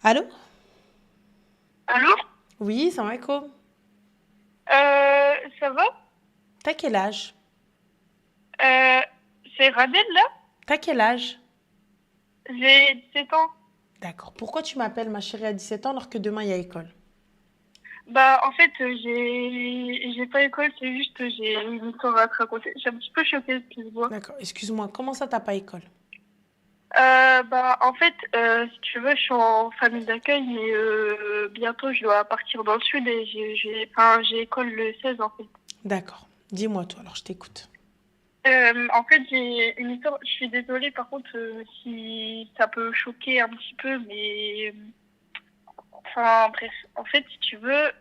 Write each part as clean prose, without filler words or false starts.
Allô? Allô? Oui, salam alaikum. Ça va? T'as quel âge? Euh, c'est Radel là? T'as quel âge? J'ai 17 ans. D'accord. Pourquoi tu m'appelles ma chérie à 17 ans alors que demain il y a école? Bah en fait j'ai pas école, c'est juste que j'ai une histoire à te raconter. Je suis un petit peu choquée ce que je vois. D'accord. Excuse-moi, comment ça t'as pas école? Bah en fait si tu veux je suis en famille d'accueil mais bientôt je dois partir dans le sud et j'ai école le 16 en fait. D'accord. Dis-moi toi, alors je t'écoute. En fait j'ai une histoire, je suis désolée par contre si ça peut choquer un petit peu mais enfin bref, en fait si tu veux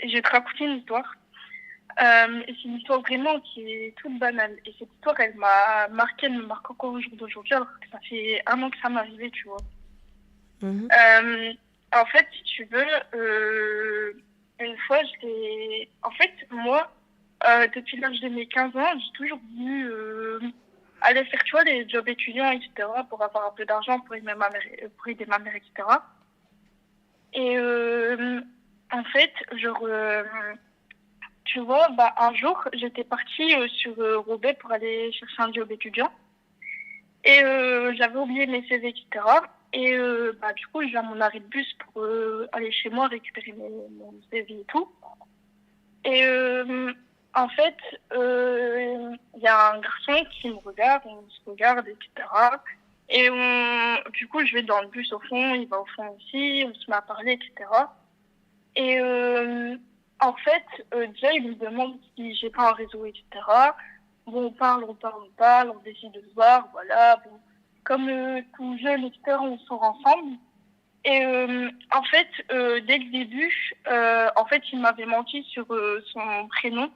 je vais te raconter une histoire. Et c'est une histoire vraiment qui est toute banale. Et cette histoire, elle m'a marquée, elle me marque encore au jour d'aujourd'hui, alors que ça fait un an que ça m'est arrivé, tu vois. Mhm. Euh, En fait, si tu veux, une fois, j'étais... En fait, moi, depuis l'âge de mes 15 ans, j'ai toujours voulu aller faire, tu vois, des jobs étudiants, etc., pour avoir un peu d'argent, pour aider ma mère, etc. Et en fait, genre... tu vois, bah, un jour, j'étais partie sur Roubaix pour aller chercher un job étudiant. Et j'avais oublié mes CV, etc. Et bah, du coup, je vais à mon arrêt de bus pour aller chez moi récupérer mon CV et tout. Et en fait, il y a un garçon qui me regarde, on se regarde, etc. Et du coup, je vais dans le bus au fond, il va au fond aussi, on se met à parler, etc. Et en fait, déjà, il me demande si j'ai pas un réseau, etc. Bon, on parle, on décide de se voir, voilà. Bon, comme tout jeune, etc., on sort ensemble. Et en fait, dès le début, en fait, il m'avait menti sur son prénom.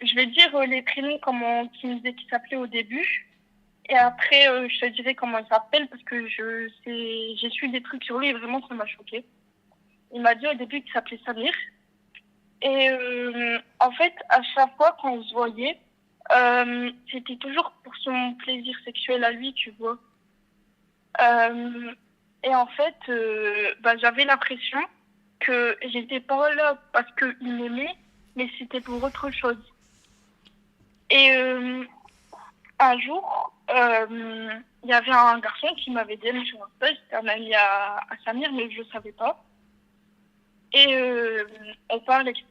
Je vais dire les prénoms comment qu'il me disait qu'il s'appelait au début. Et après, je te dirai comment il s'appelle parce que j'ai su des trucs sur lui et vraiment, ça m'a choqué. Il m'a dit au début qu'il s'appelait Samir. Et en fait, à chaque fois qu'on se voyait, c'était toujours pour son plaisir sexuel à lui, tu vois. Euh, et en fait, bah, j'avais l'impression que j'étais pas là parce qu'il m'aimait, mais c'était pour autre chose. Et un jour, il y avait un garçon qui m'avait dit sur un poste, c'était un ami à Samir, mais je ne savais pas. Et on parle, etc.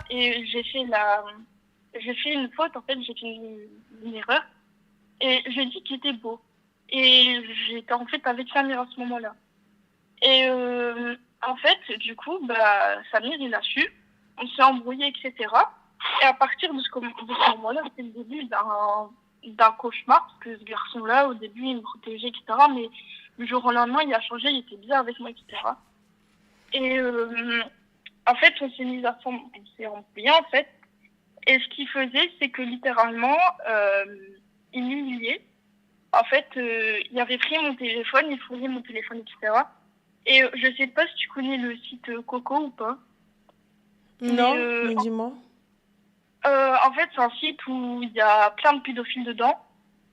Et j'ai fait une faute, en fait, j'ai fait une erreur. Et j'ai dit qu'il était beau. Et j'étais en fait avec Samir à ce moment-là. Et en fait, du coup, bah, Samir, il a su. On s'est embrouillé, etc. Et à partir de de ce moment-là, c'était le début d'un cauchemar. Parce que ce garçon-là, au début, il me protégeait, etc. Mais du jour au lendemain, il a changé, il était bien avec moi, etc. Et en fait, on s'est mis à on s'est embrouillé, en fait. Et ce qu'il faisait, c'est que littéralement, il m'humiliait. En fait, il avait pris mon téléphone, il fouillait mon téléphone, etc. Et je sais pas si tu connais le site Coco ou pas, mais Non, mais dis-moi. en fait, c'est un site où il y a plein de pédophiles dedans.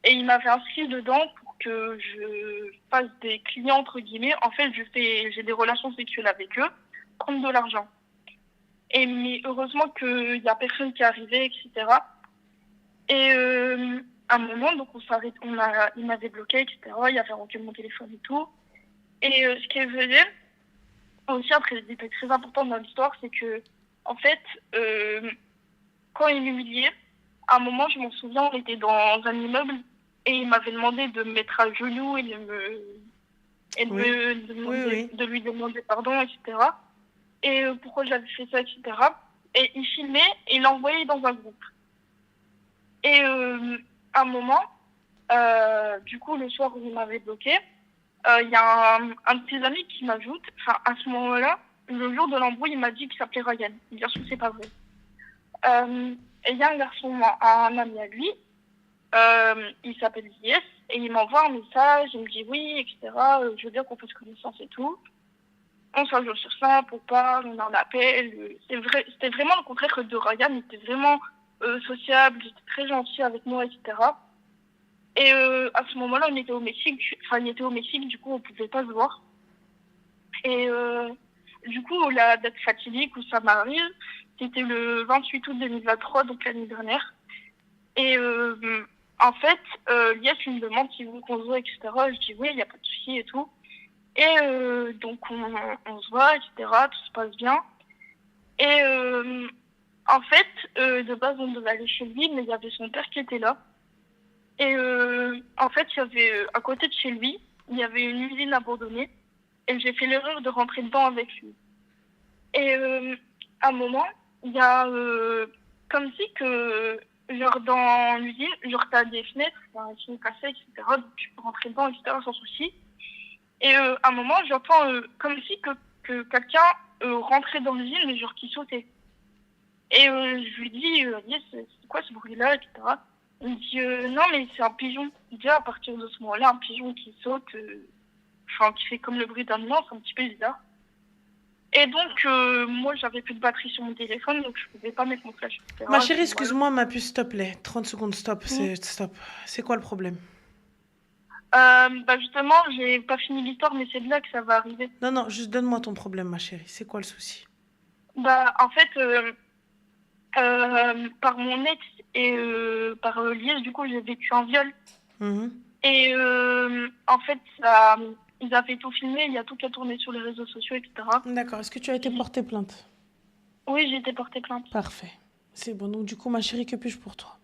Et il m'avait inscrit dedans pour que je fasse des clients, entre guillemets. En fait, j'ai des relations sexuelles avec eux, prendre de l'argent. Et mais heureusement qu'il y a personne qui est arrivé, etc. Et à un moment, donc on s'arrête, il m'avait bloqué, etc. Il avait rendu mon téléphone et tout. Et ce qu'il faisait, aussi un détail très important dans l'histoire, c'est que, en fait, euh, quand il m'humiliait, à un moment, je m'en souviens, on était dans un immeuble et il m'avait demandé de me mettre à genoux Oui. Oui, oui. de lui demander pardon, etc. Et pourquoi j'avais fait ça, etc. Et il filmait et il l'envoyait dans un groupe. Et à un moment, du coup, le soir où il m'avait bloqué, il y a un de ses amis qui m'ajoute. Enfin, à ce moment-là, le jour de l'embrouille, il m'a dit qu'il s'appelait Ryan. Bien sûr, c'est pas vrai. Et il y a un garçon, un ami à lui, il s'appelle JS, et il m'envoie un message, il me dit oui, etc. Je veux bien qu'on fasse connaissance et tout. On s'ajoute sur ça, on parle, on en appelle. C'était vraiment le contraire de Ryan, il était vraiment sociable, il était très gentil avec moi, etc. Et à ce moment-là, on était au Mexique, enfin, il était au Mexique, du coup, on pouvait pas se voir. Et du coup, la date fatidique où ça m'arrive, c'était le 28 août 2023, donc l'année dernière. Et en fait, Lies, il me demande s'il veut qu'on se voit, etc. Je dis oui, il n'y a pas de souci et tout. Et donc, on se voit, etc. Tout se passe bien. Et en fait, de base, on devait aller chez lui, mais il y avait son père qui était là. Et en fait, il y avait, à côté de chez lui, il y avait une usine abandonnée. Et j'ai fait l'erreur de rentrer dedans avec lui. Et à un moment, il y a comme si que, genre dans l'usine, genre t'as des fenêtres, qui sont cassées, etc. Donc tu peux rentrer dedans, etc. sans souci. Et à un moment, j'entends comme si que quelqu'un rentrait dans l'usine, mais genre qui sautait. Et je lui dis, Yes, c'est quoi ce bruit-là, etc. Il me dit, non, mais c'est un pigeon. Déjà, à partir de ce moment-là, un pigeon qui saute, enfin, qui fait comme le bruit d'un humain, c'est un petit peu bizarre. Et donc, moi, j'avais plus de batterie sur mon téléphone, donc je pouvais pas mettre mon flash, Ma etc. chérie, Puis voilà. excuse-moi, ma puce, s'il te plaît. 30 secondes, stop. Stop. C'est quoi le problème? Bah justement, j'ai pas fini l'histoire, mais c'est de là que ça va arriver. Non, non, juste donne-moi ton problème, ma chérie. C'est quoi le souci? Bah, en fait, par mon ex et par Liège, du coup, j'ai vécu un viol. Mhm. Et en fait, ça, ils avaient tout filmé, il y a tout qui a tourné sur les réseaux sociaux, etc. D'accord. Est-ce que tu as été porté plainte? Oui, j'ai été portée plainte. Parfait. C'est bon. Donc, du coup, ma chérie, que puis-je pour toi?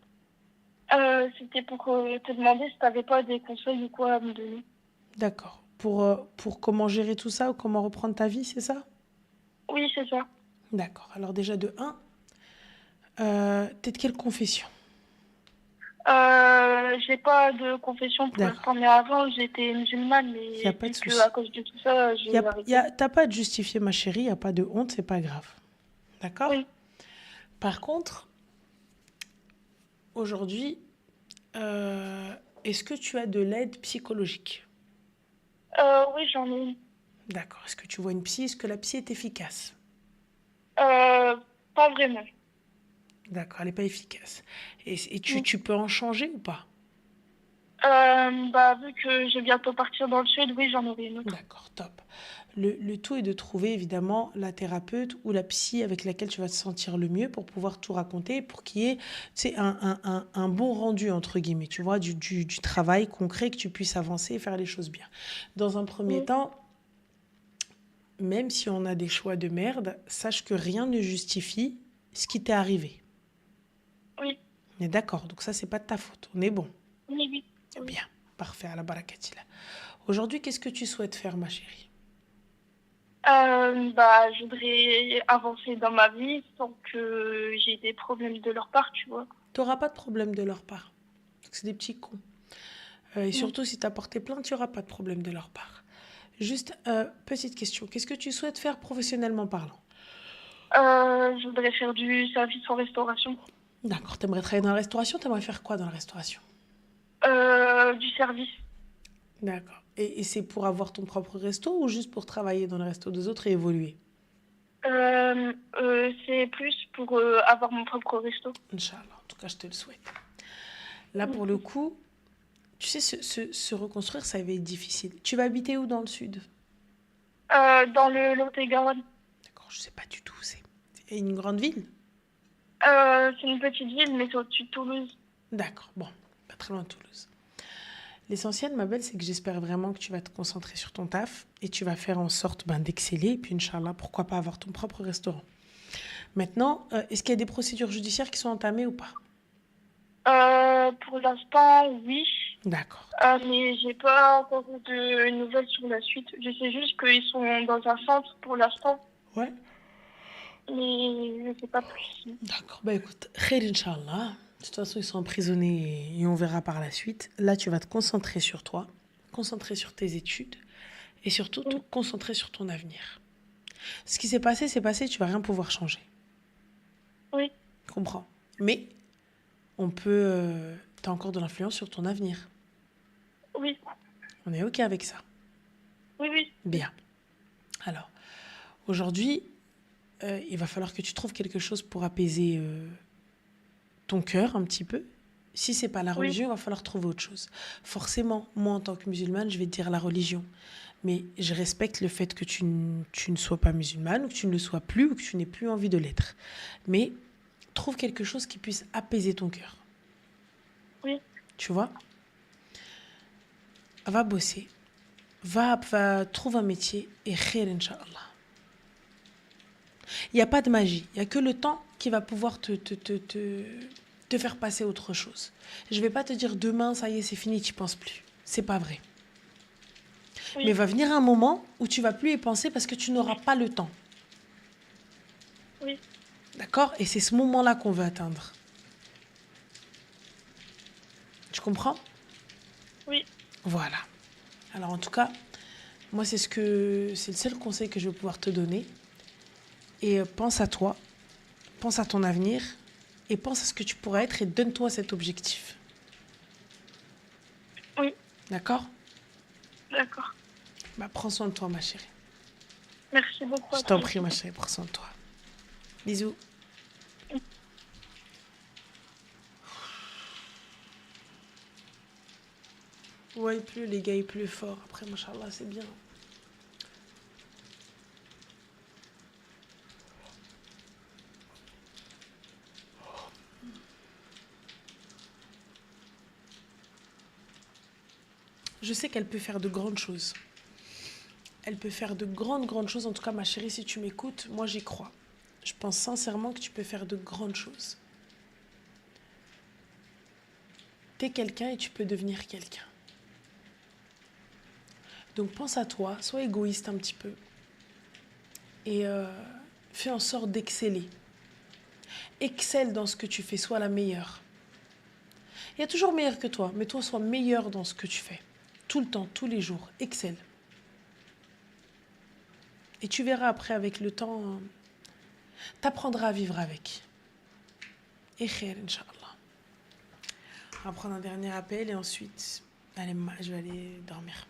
C'était pour te demander si t'avais pas des conseils ou quoi à me donner. D'accord. Pour comment gérer tout ça ou comment reprendre ta vie, c'est ça? Oui, c'est ça. D'accord. Alors, déjà, de un, t'es de quelle confession? J'ai pas de confession pour D'accord. l'instant, mais avant j'étais musulmane, Il n'y a mais pas de vu que souci. à cause de tout ça, j'ai arrêté. T'as pas à te justifier, ma chérie. Il n'y a pas de honte, c'est pas grave. D'accord? Oui. Par contre, aujourd'hui, est-ce que tu as de l'aide psychologique? Oui, j'en ai une. D'accord. Est-ce que tu vois une psy? Est-ce que la psy est efficace? Pas vraiment. D'accord, elle n'est pas efficace. Et Mm. tu peux en changer ou pas? Bah, vu que je vais bientôt partir dans le sud, oui, j'en aurai une autre. D'accord, top. Le tout est de trouver évidemment la thérapeute ou la psy avec laquelle tu vas te sentir le mieux pour pouvoir tout raconter, pour qu'il y ait, tu sais, un bon rendu, entre guillemets, tu vois, du travail concret, que tu puisses avancer et faire les choses bien. Dans un premier Oui, temps, même si on a des choix de merde, sache que rien ne justifie ce qui t'est arrivé. oui, On est d'accord, donc ça, c'est pas de ta faute. On est bon. oui, oui. Oui. Bien, parfait, à la barakatila. Aujourd'hui, qu'est-ce que tu souhaites faire, ma chérie? Bah, je voudrais avancer dans ma vie sans que j'ai des problèmes de leur part, tu vois. Tu n'auras pas de problème de leur part. C'est des petits cons. Et Mm. surtout, si tu as porté plainte, il n'y aura pas de problème de leur part. Juste, petite question. Qu'est-ce que tu souhaites faire professionnellement parlant? Je voudrais faire du service en restauration. D'accord, tu aimerais travailler dans la restauration, tu aimerais faire quoi dans la restauration? Du service. D'accord. Et c'est pour avoir ton propre resto ou juste pour travailler dans le resto des autres et évoluer? C'est plus pour avoir mon propre resto. Inch'Allah, en tout cas, je te le souhaite. Là, pour le coup, tu sais, se reconstruire, ça va être difficile. Tu vas habiter où dans le sud? Dans le Lot-et-Garonne. D'accord, je sais pas du tout où c'est. C'est une grande ville? C'est une petite ville, mais c'est au-dessus de Toulouse. D'accord, bon, pas très loin de Toulouse. L'essentiel, ma belle, c'est que j'espère vraiment que tu vas te concentrer sur ton taf et tu vas faire en sorte d'exceller. Et puis, Inch'Allah, pourquoi pas avoir ton propre restaurant. Maintenant, est-ce qu'il y a des procédures judiciaires qui sont entamées ou pas? Pour l'instant, oui. D'accord. Mais j'ai pas encore de nouvelles sur la suite. Je sais juste qu'ils sont dans un centre pour l'instant, Ouais. mais je sais pas plus. D'accord. Bah écoute, khair Inch'Allah. De toute façon, ils sont emprisonnés et on verra par la suite. Là, tu vas te concentrer sur toi, concentrer sur tes études et surtout te Oui, concentrer sur ton avenir. Ce qui s'est passé, tu vas rien pouvoir changer. oui, Comprends. Mais on peut... tu as encore de l'influence sur ton avenir. oui, On est OK avec ça. oui, oui. Bien. Alors, aujourd'hui, il va falloir que tu trouves quelque chose pour apaiser ton cœur un petit peu. Si c'est pas la Oui. religion, il va falloir trouver autre chose. Forcément, moi, en tant que musulmane, je vais te dire la religion. Mais je respecte le fait que tu ne sois pas musulmane, ou que tu ne le sois plus, ou que tu n'aies plus envie de l'être. Mais trouve quelque chose qui puisse apaiser ton cœur. Oui, Tu vois? Va bosser. Trouve un métier et khair, Inch'Allah. Il n'y a pas de magie. Il n'y a que le temps qui va pouvoir te faire passer à autre chose. Je ne vais pas te dire demain, ça y est, c'est fini, tu n'y penses plus. C'est pas vrai. Mais oui, va venir un moment où tu vas plus y penser parce que tu n'auras pas le temps. oui, D'accord? Et c'est ce moment-là qu'on veut atteindre. Tu comprends? oui, Voilà. Alors en tout cas, moi c'est le seul conseil que je vais pouvoir te donner. Et pense à toi, pense à ton avenir et pense à ce que tu pourrais être et donne-toi cet objectif. oui, D'accord? d'accord. Bah, prends soin de toi, ma chérie. Merci beaucoup Je à t'en toi prie, aussi. ma chérie, prends soin de toi. Bisous. Ouais, il pleut, les gars, il pleut fort. Après, machallah, c'est bien. Je sais qu'elle peut faire de grandes choses. Elle peut faire de grandes, grandes choses. En tout cas, ma chérie, si tu m'écoutes, moi, j'y crois. Je pense sincèrement que tu peux faire de grandes choses. T'es quelqu'un et tu peux devenir quelqu'un. Donc pense à toi, sois égoïste un petit peu. Et fais en sorte d'exceller. Excelle dans ce que tu fais, sois la meilleure. Il y a toujours meilleur que toi, mais toi, sois meilleur dans ce que tu fais. Tout le temps, tous les jours, excelle. Et tu verras après, avec le temps, t'apprendras à vivre avec. Et khair, Inch'Allah. On va prendre un dernier appel et ensuite, allez, je vais aller dormir.